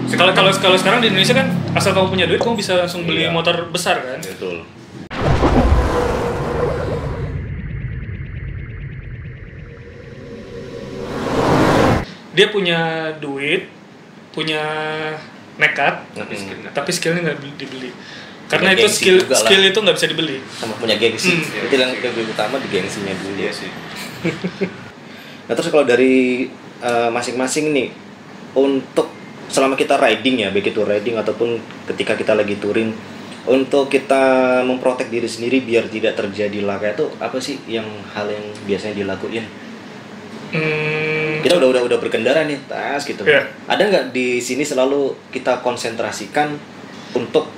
Kalau sekarang di Indonesia kan asal kamu punya duit kamu bisa langsung beli Iya. motor besar kan. Betul. Dia punya duit, punya nekat, tapi skillnya nggak dibeli. Karena Punya itu gengsi juga lah. skill itu nggak bisa dibeli. Sama punya gengsi. Itu yang lebih utama di gengsinya dulu. Iya sih. Nah terus kalau dari masing-masing nih, untuk selama kita riding ya, baik itu riding ataupun ketika kita lagi touring, untuk kita memprotek diri sendiri biar tidak terjadi laka itu apa sih hal yang biasanya dilakuin? Kita udah berkendara nih, tas gitu. Yeah. Ada nggak di sini selalu kita konsentrasikan untuk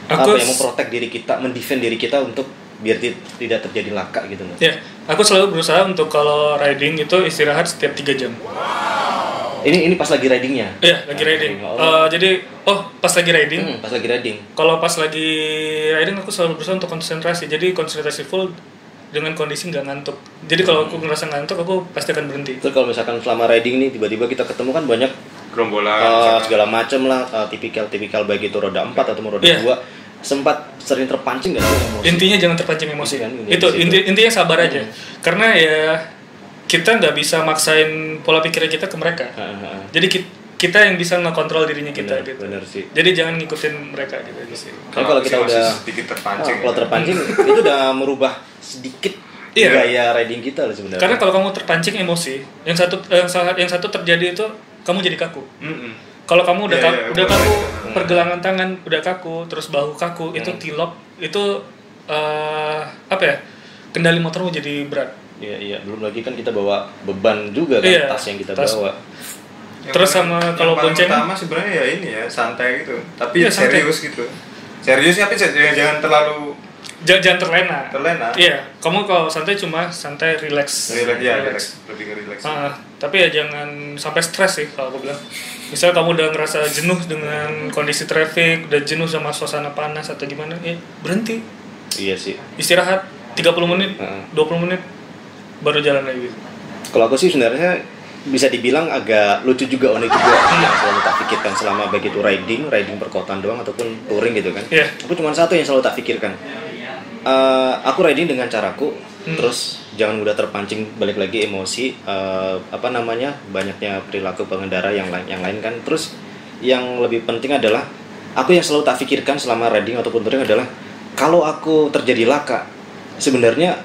memprotek diri kita, mendefend diri kita untuk biar tidak terjadi laka gitu nggak? Ya, aku selalu berusaha untuk kalau riding itu istirahat setiap 3 jam. Ini pas lagi ridingnya? Iya, lagi riding. Pas lagi riding. Pas lagi riding. Kalau pas lagi riding aku selalu berusaha untuk konsentrasi. Jadi konsentrasi full dengan kondisi nggak ngantuk. Jadi kalau aku ngerasa ngantuk, aku pasti akan berhenti. Terus kalau misalkan selama riding nih tiba-tiba kita ketemu kan banyak Gerombolan segala macam lah, tipikal baik itu roda 4 atau roda 2, sempat sering terpancing nggak sih emosi? Intinya jangan terpancing emosi kan. Itu emosi intinya sabar aja. Karena ya kita nggak bisa maksain pola pikir kita ke mereka. Jadi kita yang bisa ngekontrol dirinya kita Bener, gitu. bener sih. Jadi jangan ngikutin mereka gitu sih. Kalau kita udah sedikit terpancing. kalau terpancing itu udah merubah sedikit gaya riding kita loh sebenarnya. Karena kalau kamu terpancing emosi, yang satu terjadi itu kamu jadi kaku. Kalau kamu udah kaku, pergelangan tangan udah kaku, terus bahu kaku, itu tilop, itu kendali motormu jadi berat. Iya, belum lagi kan kita bawa beban juga kan, tas yang kita bawa. Terus sama kalau bonceng pertama sebenarnya ya ini ya santai gitu, tapi Iya, santai. serius gitu. Serius tapi jangan terlalu jangan terlena. Iya, kamu kalau santai cuma santai relax. Relax, lebih ke relax. Tapi ya jangan sampai stres sih kalau aku bilang. Misal kamu udah ngerasa jenuh dengan kondisi traffic, udah jenuh sama suasana panas atau gimana, ya berhenti. Iya sih. Istirahat 30 menit, 20 menit baru jalan lagi. Kalau aku sih sebenarnya bisa dibilang agak lucu juga, unik juga yang selalu tak pikirkan selama baik itu riding perkotaan doang ataupun touring gitu kan. Aku cuma satu yang selalu tak pikirkan. Aku riding dengan caraku, terus jangan mudah terpancing balik lagi emosi, banyaknya perilaku pengendara yang lain kan. Terus yang lebih penting adalah aku yang selalu tak pikirkan selama riding ataupun touring adalah kalau aku terjadi laka, sebenarnya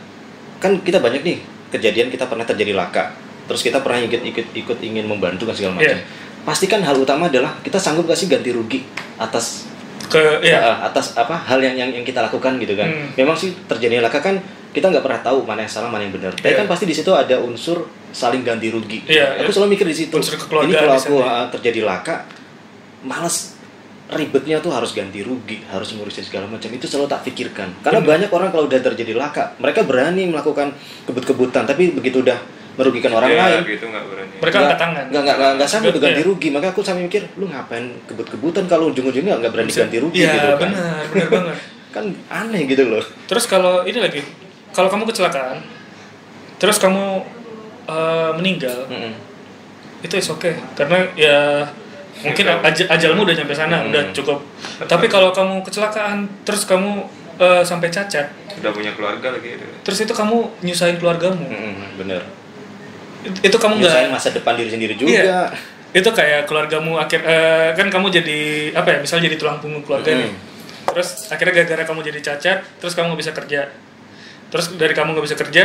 kan kita banyak nih kejadian kita pernah terjadi laka, terus kita pernah ikut ingin membantu kan segala macam. Pastikan hal utama adalah kita sanggup kasih ganti rugi atas hal yang kita lakukan gitu kan. Memang sih terjadi laka kan kita nggak pernah tahu mana yang salah mana yang benar. Tapi kan pasti di situ ada unsur saling ganti rugi. Aku selalu mikir di situ. Ini kalau aku terjadi laka, males ribetnya tuh harus ganti rugi, harus ngurusin segala macam, itu selalu tak pikirkan. Karena banyak orang kalau udah terjadi laka, mereka berani melakukan kebut-kebutan, tapi begitu udah merugikan orang lain, gitu, nggak berani. Mereka angkat tangan. Nggak sanggup untuk ganti rugi. Maka aku sampai mikir, lu ngapain kebut-kebutan kalau ujung-ujungnya nggak berani ganti rugi gitu kan? Benar banget. Kan aneh gitu loh. Terus kalau ini lagi, kalau kamu kecelakaan, terus kamu meninggal, itu is okay. Karena ya mungkin ajalmu udah nyampe sana, udah cukup. Tapi kalau kamu kecelakaan, terus kamu sampai cacat, udah punya keluarga lagi gitu. Terus itu kamu nyusahin keluargamu. Bener. Itu kamu nyusahin masa depan diri sendiri juga. Iya. Itu kayak keluargamu kan kamu jadi misal jadi tulang punggung keluarga nih. Terus akhirnya gara-gara kamu jadi cacat, terus kamu nggak bisa kerja. Terus dari kamu nggak bisa kerja,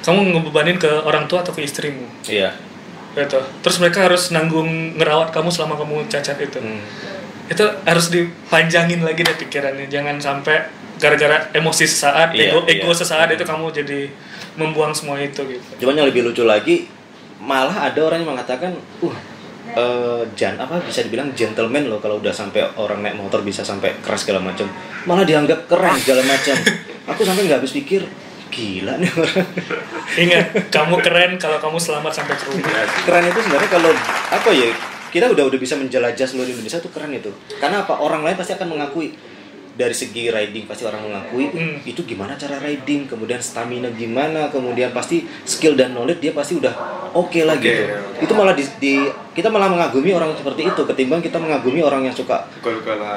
kamu ngebebanin ke orang tua atau ke istrimu. Iya. Gitu. Terus mereka harus nanggung ngerawat kamu selama kamu cacat itu. Itu harus dipanjangin lagi deh pikirannya. Jangan sampai gara-gara emosi sesaat, ego sesaat itu kamu jadi membuang semua itu gitu. Cuman yang lebih lucu lagi, malah ada orang yang mengatakan, bisa dibilang gentleman loh kalau udah sampai orang naik motor bisa sampai keras segala macam. Malah dianggap keren segala macam. Aku sampai nggak habis pikir, gila nih orang. Ingat, kamu keren kalau kamu selamat sampai ke rumah. Keren itu sebenarnya kalau kita udah bisa menjelajah seluruh Indonesia tuh keren itu. Karena apa? Orang lain pasti akan mengakui dari segi riding pasti orang mengakui itu gimana cara riding, kemudian stamina gimana, kemudian pasti skill dan knowledge dia pasti udah oke lah gitu. Itu malah kita malah mengagumi orang seperti itu ketimbang kita mengagumi orang yang suka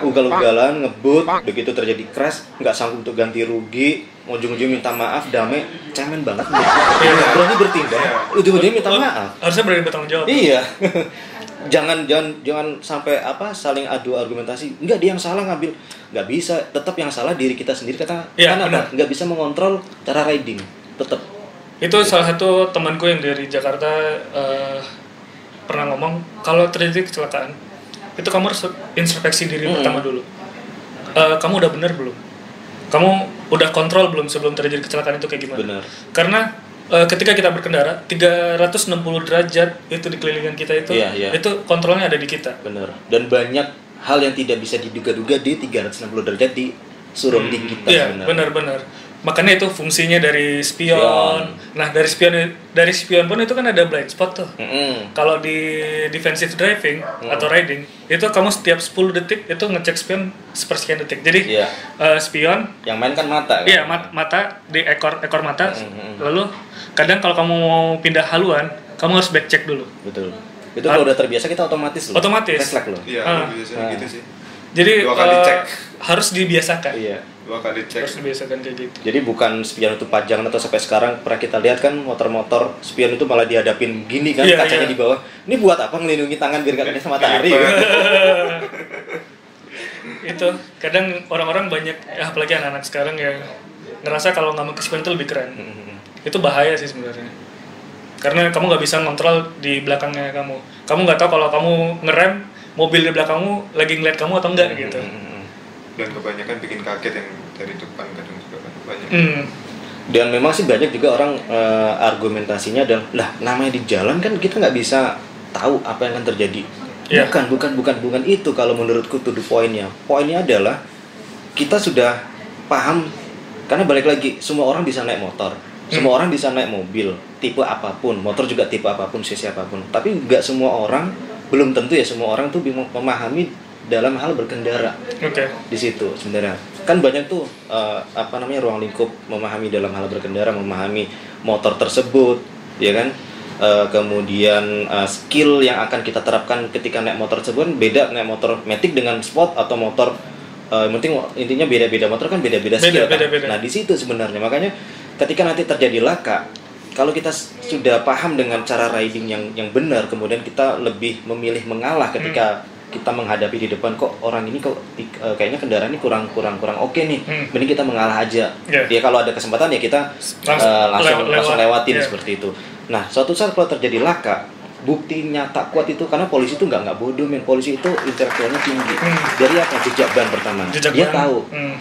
ugal-ugalan, ngebut, begitu terjadi crash nggak sanggup untuk ganti rugi, ujung-ujungnya minta maaf, damai, cemen banget, berani bertindak, ujung-ujungnya minta maaf. Harusnya berani bertanggung jawab. Iya. jangan sampai saling adu argumentasi. Enggak, dia yang salah ngambil. Enggak bisa, tetap yang salah diri kita sendiri karena enggak bisa mengontrol cara riding. Tetap. Itu salah satu temanku yang dari Jakarta pernah ngomong, kalau terjadi kecelakaan, itu kamu harus introspeksi diri pertama dulu. Kamu udah bener belum? Kamu udah kontrol belum sebelum terjadi kecelakaan itu kayak gimana? Benar. Karena ketika kita berkendara 360 derajat itu di kelilingan kita itu, itu kontrolnya ada di kita. Benar. Dan banyak hal yang tidak bisa diduga-duga di 360 derajat di surrounding kita sebenarnya. Iya, benar. Makanya itu fungsinya dari spion. Nah, dari spion pun itu kan ada blind spot tuh. Kalau di defensive driving atau riding, itu kamu setiap 10 detik itu ngecek spion sepersekian detik. Jadi spion yang main kan mata kan? Iya, mata di ekor mata. Lalu kadang kalau kamu mau pindah haluan, kamu harus back check dulu. Betul. Itu kalau udah terbiasa kita otomatis loh. Refleks loh. Iya, biasanya gitu sih. Jadi 2 kali cek. Harus dibiasakan. Iya. 2 kali cek. Harus dibiasakan kayak gitu. Jadi bukan spion itu pajangan atau sampai sekarang pernah kita lihat kan motor-motor spion itu malah dihadapin gini kan, kacanya di bawah. Ini buat apa ngelindungi tangan biar gak kena sama matahari? Itu kadang orang-orang banyak, apalagi anak-anak sekarang yang ngerasa kalau nggak pakai spion itu lebih keren. Itu bahaya sih sebenarnya. Karena kamu nggak bisa ngontrol di belakangnya kamu. Kamu nggak tahu kalau kamu ngerem, mobil di belakangmu lagi ngeliat kamu atau enggak gitu. Dan kebanyakan bikin kaget yang dari depan kadang juga kan banyak. Dan memang sih banyak juga orang argumentasinya adalah lah namanya di jalan kan kita nggak bisa tahu apa yang akan terjadi. Bukan itu kalau menurutku to the point-nya. Poinnya adalah kita sudah paham, karena balik lagi semua orang bisa naik motor. Semua orang bisa naik mobil, tipe apapun, motor juga tipe apapun, sisi apapun. Tapi nggak semua orang, belum tentu ya semua orang tuh memahami dalam hal berkendara. Di situ sebenarnya kan banyak tuh ruang lingkup memahami dalam hal berkendara, memahami motor tersebut, ya kan. Kemudian skill yang akan kita terapkan ketika naik motor tersebut beda, naik motor matic dengan sport atau motor intinya beda-beda motor kan beda-beda skill. Beda. Nah di situ sebenarnya makanya ketika nanti terjadi laka, kalau kita sudah paham dengan cara riding yang benar, kemudian kita lebih memilih mengalah ketika kita menghadapi di depan, kok orang ini kok kayaknya kendaraan ini kurang oke nih, mending kita mengalah aja. Dia kalau ada kesempatan ya kita langsung lewatin seperti itu. Nah suatu saat kalau terjadi laka, bukti nyata kuat itu karena polisi itu nggak bodoh, polisi itu intelektualnya tinggi. Dari apa? Jejak ban pertama.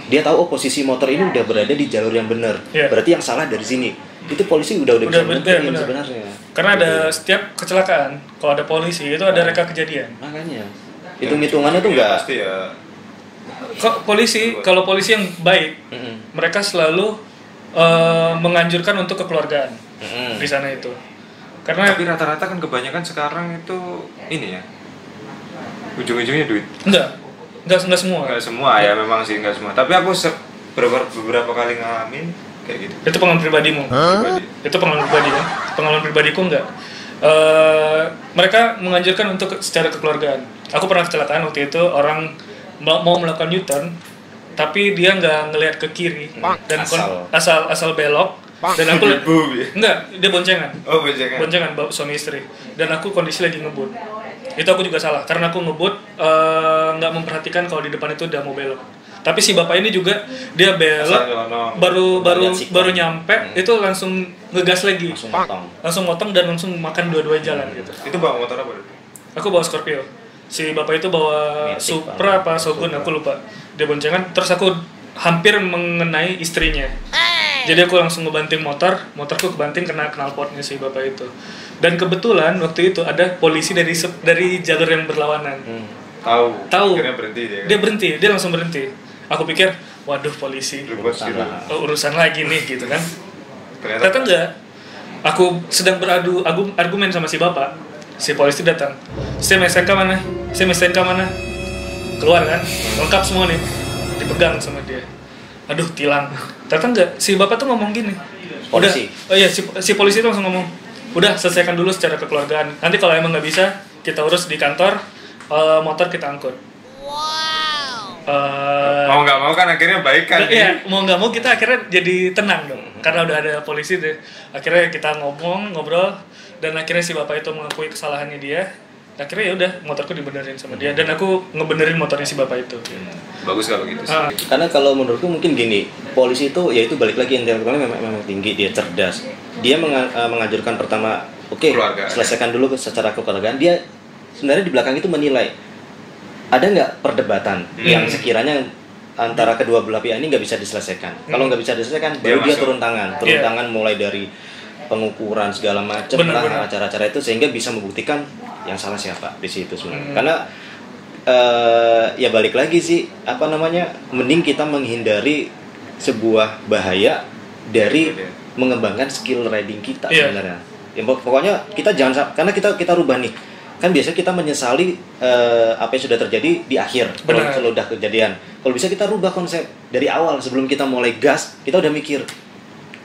Dia tahu posisi motor ini udah berada di jalur yang benar. Berarti yang salah dari sini. Itu polisi udah bisa menentuin sebenarnya. Karena ada setiap kecelakaan kalau ada polisi itu ada reka kejadian. Makanya hitung-hitungannya tuh nggak pasti ya. Kalau polisi yang baik, mereka selalu menganjurkan untuk kekeluargaan di sana itu. Karena tapi rata-rata kan kebanyakan sekarang itu ini ya, ujung-ujungnya duit. Enggak semua. Enggak semua ya, memang sih enggak semua. Tapi aku beberapa kali ngalamin kayak gitu. Itu pengalaman pribadimu? Itu pengalaman pribadi kan? Pengalaman pribadiku enggak. Mereka menganjurkan untuk secara kekeluargaan. Aku pernah kecelakaan waktu itu, orang mau melakukan U-turn, tapi dia nggak ngelihat ke kiri dan asal belok. Dan aku dia boncengan. Boncengan bawa suami istri. Dan aku kondisi lagi ngebut. Itu aku juga salah karena aku ngebut nggak memperhatikan kalau di depan itu udah mau belok. Tapi si bapak ini juga dia belok baru nyampe itu langsung ngegas lagi. Langsung motong dan langsung makan dua-dua jalan gitu. Itu bawa motor apa? Aku bawa Scorpio. Si bapak itu bawa Supra apa Shogun aku lupa. Dia boncengan terus aku hampir mengenai istrinya. Jadi aku langsung ngebanting motorku kebanting kena knalpotnya si bapak itu. Dan kebetulan waktu itu ada polisi dari jalur yang berlawanan. Tahu. Akhirnya berhenti dia. Dia berhenti, dia langsung berhenti. Aku pikir, waduh polisi. Urusan lagi nih gitu kan. Ternyata enggak. Aku sedang beradu argumen sama si bapak. Si polisi datang. SIM SNK mana? Keluar kan? Lengkap semua nih. dipegang sama dia. Aduh, tilang. Ternyata enggak, si bapak tuh ngomong gini. Polisi? Oh iya, si polisi tuh langsung ngomong, udah selesaikan dulu secara kekeluargaan. Nanti kalau emang nggak bisa, kita urus di kantor, motor kita angkut. Mau nggak mau kan akhirnya baik kan? Iya, mau nggak mau kita akhirnya jadi tenang dong, karena udah ada polisi deh. Akhirnya kita ngobrol, dan akhirnya si bapak itu mengakui kesalahannya dia. Akhirnya ya udah, motorku dibenerin sama dia, dan aku ngebenerin motornya si bapak itu. Bagus kalau gitu. Karena kalau menurutku mungkin gini, polisi itu ya itu balik lagi intelektualnya memang tinggi, dia cerdas. Dia mengajarkan pertama, oke, selesaikan dulu secara kekeluargaan. Dia sebenarnya di belakang itu menilai ada nggak perdebatan yang sekiranya antara kedua belah pihak ini nggak bisa diselesaikan. Kalau nggak bisa diselesaikan, baru dia turun tangan mulai dari pengukuran segala macam lah, acara-acara itu, sehingga bisa membuktikan yang salah siapa di situ sebenarnya. Karena ya balik lagi sih, mending kita menghindari sebuah bahaya dari mengembangkan skill riding kita sebenarnya. Ya, pokoknya kita jangan, karena kita rubah nih. Kan biasanya kita menyesali apa yang sudah terjadi di akhir kalau udah kejadian. Kalau bisa kita rubah konsep dari awal, sebelum kita mulai gas, kita udah mikir,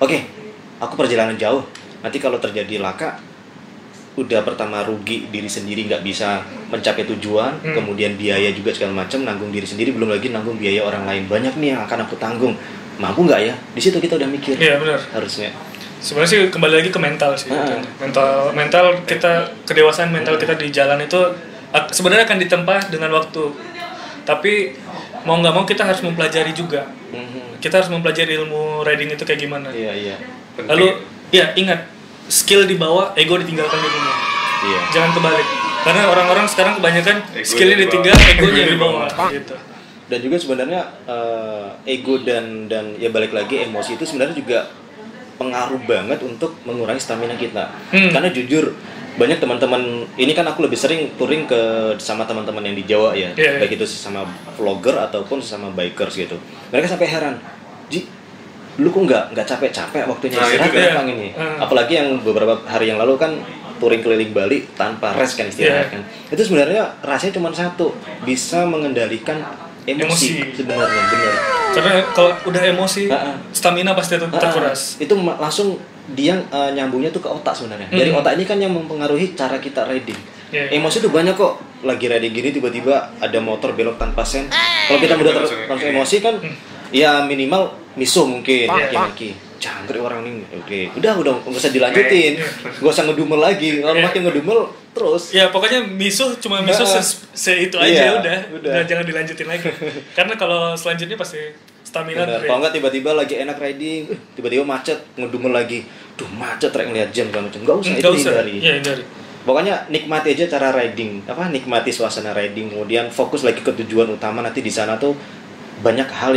oke, aku perjalanan jauh, nanti kalau terjadi laka, udah pertama rugi diri sendiri, nggak bisa mencapai tujuan, kemudian biaya juga segala macam, nanggung diri sendiri, belum lagi nanggung biaya orang lain, banyak nih yang akan aku tanggung, mampu nggak ya? Di situ kita udah mikir. Iya benar. Harusnya. Sebenarnya sih kembali lagi ke mental sih. Mental kita, kedewasaan mental kita di jalan itu sebenarnya akan ditempa dengan waktu. Tapi mau nggak mau kita harus mempelajari juga. Kita harus mempelajari ilmu riding itu kayak gimana. Iya. Lalu ya ingat, skill dibawa, ego ditinggalkan di rumah. Iya. Jangan kebalik. Karena orang-orang sekarang kebanyakan skillnya ditinggal, egonya dibawa. Gitu. Dan juga sebenarnya ego dan ya balik lagi emosi itu sebenarnya juga pengaruh banget untuk mengurangi stamina kita. Karena jujur banyak teman-teman, ini kan aku lebih sering touring sama teman-teman yang di Jawa ya, baik itu sesama vlogger ataupun sesama bikers gitu. Mereka sampai heran, Ji, lu kok nggak capek-capek waktunya istirahat gampang ini. Apalagi yang beberapa hari yang lalu kan touring keliling Bali tanpa rest kan istirahat kan. Itu sebenarnya rasanya cuma satu, bisa mengendalikan emosi. Sebenarnya benar. Karena kalau udah emosi, stamina pasti terkuras. Itu langsung dia nyambungnya tuh ke otak sebenarnya. Dari otak ini kan yang mempengaruhi cara kita riding. Emosi tuh banyak kok. Lagi riding gini tiba-tiba ada motor belok tanpa sen. Kalau kita udah langsung emosi kan, ya minimal miso mungkin, maki-maki. Jangkrik orang ini, udah nggak usah dilanjutin, nggak usah ngedumel lagi. Kalau makin ngedumel terus. Ya pokoknya misuh itu aja udah jangan dilanjutin lagi. Karena kalau selanjutnya pasti stamina. Kalau nggak tiba-tiba lagi enak riding, tiba-tiba macet, ngedumel lagi, macet trek ngeliat jam kan macam, nggak usah itu hindari. Hindari. Pokoknya nikmati aja cara riding, nikmati suasana riding, kemudian fokus lagi ke tujuan utama. Nanti di sana tuh banyak hal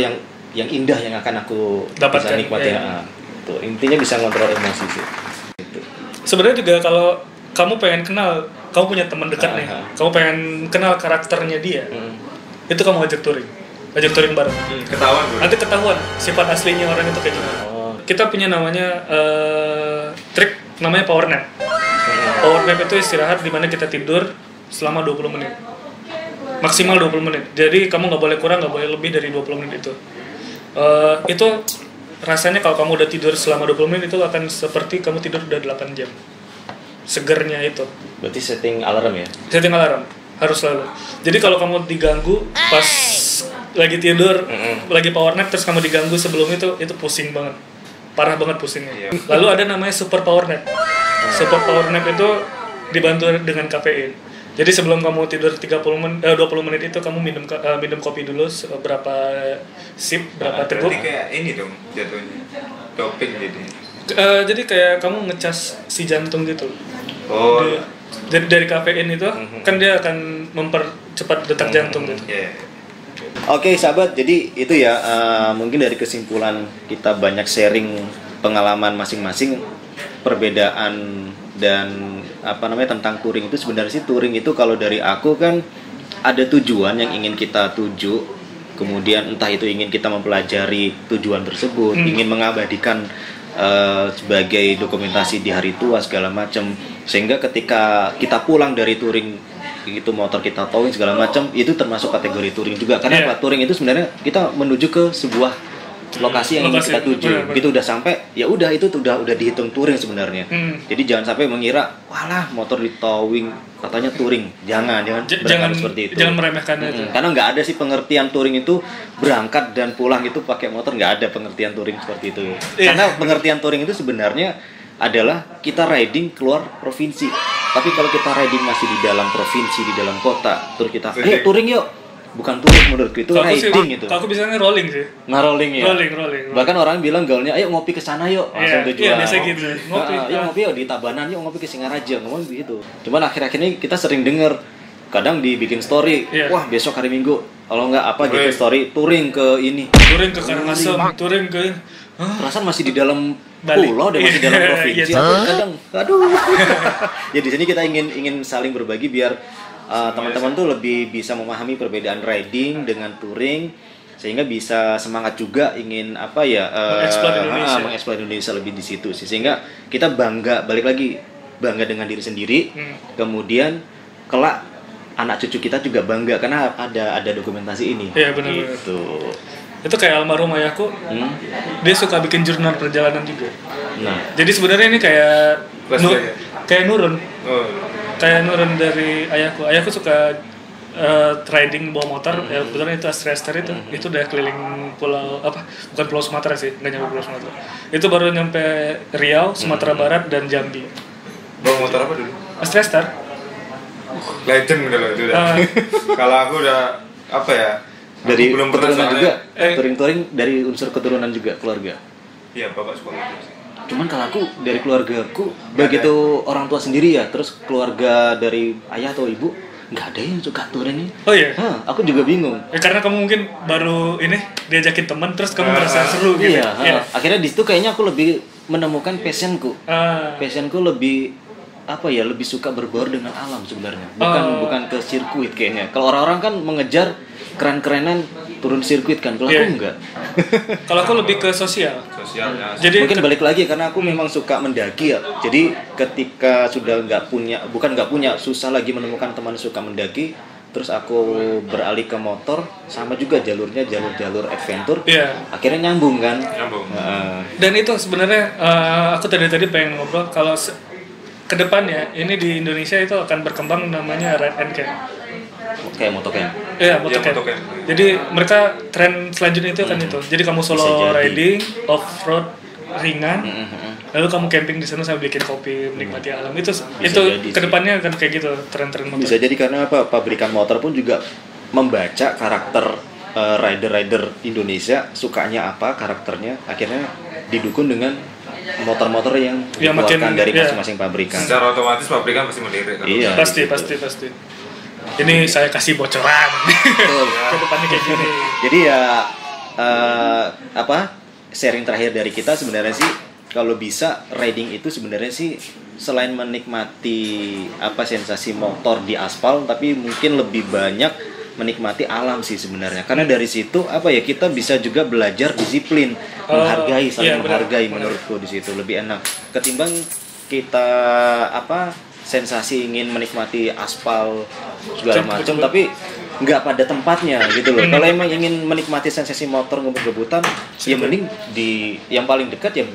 yang indah yang akan aku bisa nikmati. Tuh, intinya bisa ngontrol emosi sih. Gitu. Sebenarnya juga kalau kamu pengen kenal, kamu punya teman dekat nih, kamu pengen kenal karakternya dia, itu kamu ajak touring bareng. Nanti ketahuan sifat aslinya orang itu kayak gimana. Kita punya namanya trik namanya power nap. Power nap itu istirahat di mana kita tidur selama 20 menit. Maksimal 20 menit. Jadi kamu nggak boleh kurang, nggak boleh lebih dari 20 menit itu. Itu rasanya kalau kamu udah tidur selama 20 menit itu akan seperti kamu tidur udah 8 jam. Segernya itu. Berarti setting alarm ya? Setting alarm harus selalu. Jadi kalau kamu diganggu pas lagi tidur, lagi power nap terus kamu diganggu sebelum itu pusing banget. Parah banget pusingnya. Lalu ada namanya super power nap. Super power nap itu dibantu dengan kafein. Jadi sebelum kamu tidur 20 menit itu kamu minum kopi dulu berapa sip, berapa teguk. Berarti kayak ini dong jatuhnya. Doping gitu. Jadi kayak kamu ngecas si jantung gitu. Jadi dari kafein itu kan dia akan mempercepat detak jantung gitu. Oke sahabat, jadi itu ya mungkin dari kesimpulan kita banyak sharing pengalaman masing-masing, perbedaan dan tentang touring itu. Sebenarnya sih touring itu kalau dari aku kan ada tujuan yang ingin kita tuju, kemudian entah itu ingin kita mempelajari tujuan tersebut, ingin mengabadikan sebagai dokumentasi di hari tua segala macam, sehingga ketika kita pulang dari touring itu motor kita towing segala macam, itu termasuk kategori touring juga. Karena touring itu sebenarnya kita menuju ke sebuah lokasi yang ingin kita tuju. Begitu udah sampai, ya udah itu udah dihitung touring sebenarnya. Jadi jangan sampai mengira, walah motor di towing katanya touring. Jangan seperti itu. Jangan meremehkan itu. Karena nggak ada sih pengertian touring itu berangkat dan pulang itu pakai motor, nggak ada pengertian touring seperti itu. Karena pengertian touring itu sebenarnya adalah kita riding keluar provinsi. Tapi kalau kita riding masih di dalam provinsi, di dalam kota, terus kita touring yuk. Bukan touring menurutku, itu riding itu. Aku biasanya rolling sih. Rolling ya. Rolling. Bahkan orang bilang gaulnya, ayo ngopi ke sana yuk. Langsung tujuan. Iya, biasa gitu. Yuk ngopi yuk di Tabanan, yuk ngopi ke Singaraja, ngomong gitu. Cuman akhir-akhir ini kita sering denger, kadang dibikin story, wah besok hari Minggu, kalau nggak apa gitu story touring ke ini. Touring ke Karangasem, touring ke perasaan masih di dalam pulau dan masih dalam provinsi. Kadang, aduh. Ya di sini kita ingin saling berbagi biar teman-teman tuh lebih bisa memahami perbedaan riding dengan touring, sehingga bisa semangat juga ingin mengeksplor Indonesia lebih di situ sih, sehingga kita bangga dengan diri sendiri, kemudian kelak anak cucu kita juga bangga karena ada dokumentasi ini. Iya benar. Itu kayak almarhum ayahku, dia suka bikin jurnal perjalanan juga. Nah, jadi sebenarnya ini kayak nurun. Kayak nurun dari ayahku. Ayahku suka riding bawa motor, ya kebetulan itu Astraster itu udah keliling bukan Pulau Sumatera sih, nggak nyampe Pulau Sumatera. Itu baru nyampe Riau, Sumatera Barat dan Jambi. Bawa motor apa dulu? Astraster. Legend kalau itu udah. Kalau aku udah dari keturunan juga, touring dari unsur keturunan juga keluarga. Iya, bapak suka motor. Cuman kalau aku dari keluargaku begitu orang tua sendiri ya, terus keluarga dari ayah atau ibu nggak ada yang suka touring ini. Oh iya. Aku juga bingung. Karena kamu mungkin baru diajakin teman terus kamu merasa seru gitu. Iya. Akhirnya di situ kayaknya aku lebih menemukan passionku. Passionku lebih lebih suka berbaur dengan alam sebenarnya. Bukan ke sirkuit kayaknya. Kalau orang-orang kan mengejar keren-kerenan turun sirkuit kan, kalau aku enggak. Kalau aku lebih ke sosialnya. Jadi mungkin balik lagi karena aku memang suka mendaki ya. Jadi ketika sudah susah lagi menemukan teman suka mendaki, terus aku beralih ke motor, sama juga jalurnya jalur adventure. Akhirnya nyambung kan. Dan itu sebenarnya aku tadi pengen ngobrol kalau kedepannya ini di Indonesia itu akan berkembang namanya ride and camp. Kayak motocamp. Iya, motocamp. Jadi mereka tren selanjutnya itu akan itu. Jadi kamu solo riding, off-road ringan, lalu kamu camping di sana sambil bikin kopi, menikmati alam. Itu kedepannya akan kayak gitu tren-tren motor. Bisa jadi karena pabrikan motor pun juga membaca karakter rider-rider Indonesia, sukanya apa karakternya, akhirnya didukung dengan motor-motor yang dikeluarkan dari masing-masing pabrikan. Secara otomatis pabrikan pasti melirik kan? Iya, pasti. Ini saya kasih bocoran. Ke depannya kayak gini. Jadi sharing terakhir dari kita sebenarnya sih, kalau bisa riding itu sebenarnya sih selain menikmati sensasi motor di aspal, tapi mungkin lebih banyak menikmati alam sih sebenarnya. Karena dari situ kita bisa juga belajar disiplin, menghargai, saling menghargai. Menurutku di situ lebih enak ketimbang kita sensasi ingin menikmati aspal segala macam tapi nggak pada tempatnya gitu loh. Kalau emang ingin menikmati sensasi motor ngebut-ngebutan, ya mending di yang paling dekat ya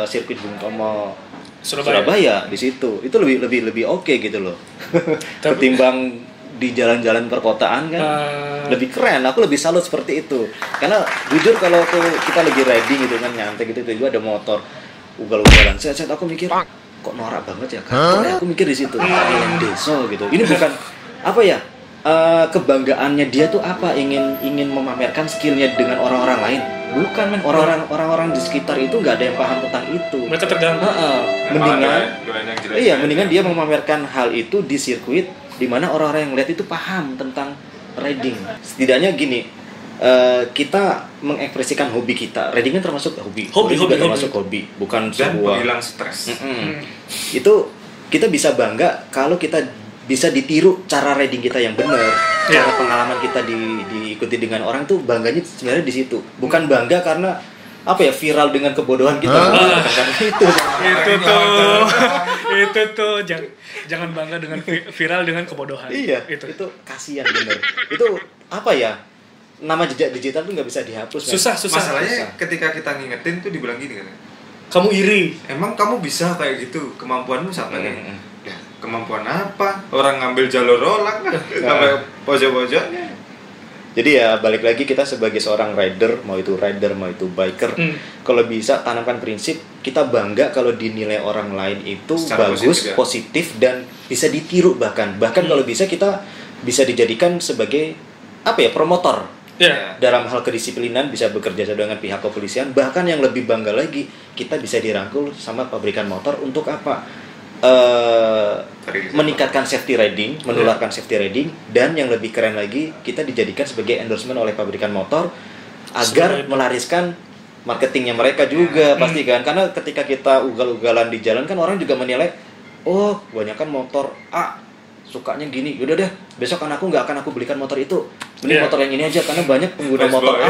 sirkuit Bung Tomo Surabaya di situ. Itu lebih oke gitu loh. Ketimbang di jalan-jalan perkotaan kan lebih keren. Aku lebih salut seperti itu. Karena jujur kalau kita lagi riding gitu kan, nyantai gitu, tiba-tiba ada motor ugal-ugalan. Set aku mikir kok norak banget ya kan. Aku mikir di situ deso gitu. Ini bukan kebanggaannya dia tuh ingin memamerkan skillnya dengan orang-orang lain. Bukan, men. Orang-orang di sekitar itu nggak ada yang paham tentang itu. Mereka terganggu. Mendingan dia memamerkan hal itu di sirkuit di mana orang-orang yang melihat itu paham tentang riding. Setidaknya gini, kita mengekspresikan hobi kita. Riding kan termasuk hobi termasuk hobi, bukan dan sebuah penghilang stres. Itu kita bisa bangga kalau kita bisa ditiru cara riding kita yang benar. Cara pengalaman kita diikuti dengan orang tuh, bangganya sebenarnya di situ. Bukan bangga karena viral dengan kebodohan kita. Itu itu tuh jangan bangga dengan viral dengan kebodohan. Iya, itu kasihan bener. Itu apa ya? Nama jejak digital tuh nggak bisa dihapus. Susah. Masalahnya ketika kita ngingetin tuh dibilang gini kan. Kamu iri. Emang kamu bisa kayak gitu? Kemampuanmu sampai kan? Ya, kemampuan apa? Orang ngambil jalur rolak sampai pojok-pojoknya. Jadi ya balik lagi kita sebagai seorang rider, mau itu biker, kalau bisa tanamkan prinsip kita bangga kalau dinilai orang lain itu secara bagus, positif dan bisa ditiru bahkan kalau bisa kita bisa dijadikan sebagai promotor. Dalam hal kedisiplinan bisa bekerja sama dengan pihak kepolisian, bahkan yang lebih bangga lagi kita bisa dirangkul sama pabrikan motor untuk apa? Meningkatkan safety riding, menularkan safety riding, dan yang lebih keren lagi kita dijadikan sebagai endorsement oleh pabrikan motor agar melariskan marketingnya mereka juga pasti kan, karena ketika kita ugal-ugalan di jalan kan orang juga menilai oh kebanyakan motor A sukanya gini, yaudah deh besok anakku nggak akan aku belikan motor itu, beli motor yang ini aja karena banyak pengguna motor A,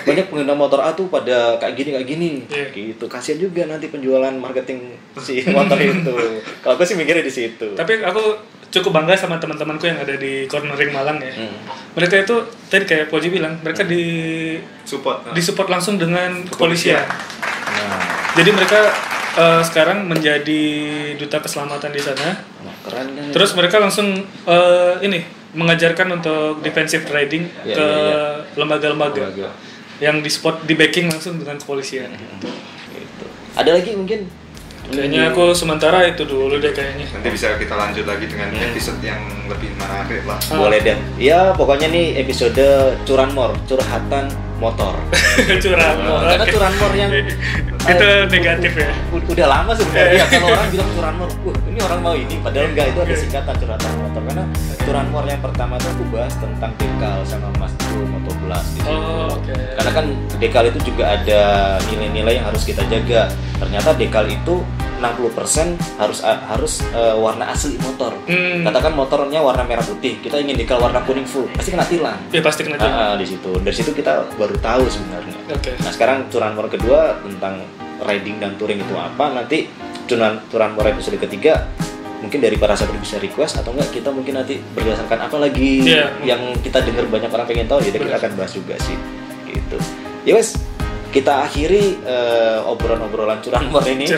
banyak pengguna motor A tuh pada kayak gini gitu. Kasian juga nanti penjualan marketing si motor itu. Kalau aku sih mikirnya di situ. Tapi aku cukup bangga sama teman-temanku yang ada di Cornering Malang ya. Mereka itu tadi kayak Poji bilang, mereka di support langsung dengan kepolisian. Jadi mereka sekarang menjadi duta keselamatan di sana. Keren kan? Terus mereka langsung mengajarkan untuk defensive riding ke lembaga-lembaga yang di backing langsung dengan kepolisian. Gitu. Ada lagi mungkin? Kayaknya aku sementara itu dulu deh kayaknya. Nanti bisa kita lanjut lagi dengan episode yang lebih menarik lah. Boleh deh. Ya pokoknya nih episode curanmor, curhatan motor. Karena curanmor yang itu negatif ya. Udah lama sebenarnya kalau orang bilang curanmor, ini orang mau ini, padahal enggak, itu ada singkatan curhatan motor. Karena curanmor yang pertama tuh aku bahas tentang dekal sama Mas Jo Motovlog gitu. Karena kan dekal itu juga ada nilai-nilai yang harus kita jaga. Ternyata dekal itu 60% harus warna asli motor. Katakan motornya warna merah putih, kita ingin dekal warna kuning full, pasti kena tilang. Iya pasti kena tilang. Dari situ kita baru tahu sebenarnya. Nah sekarang curanmor kedua tentang riding dan touring itu apa, nanti curanmor episode ketiga mungkin dari para sahabat bisa request atau enggak kita mungkin nanti berdasarkan apa lagi yang kita dengar banyak orang pengen tahu, jadi kita akan bahas juga sih gitu. Ya wes, kita akhiri obrolan curanmor ini.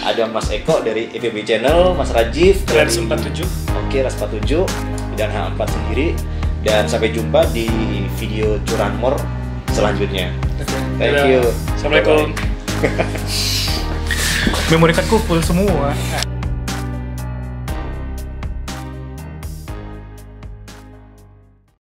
Ada Mas Eko dari EVB Channel, Mas Rajiv dari Ras 47. Oke, Ras 47 dan H4 sendiri, dan sampai jumpa di video curanmor selanjutnya. Thank you. Assalamualaikum. Memori cardku full semua.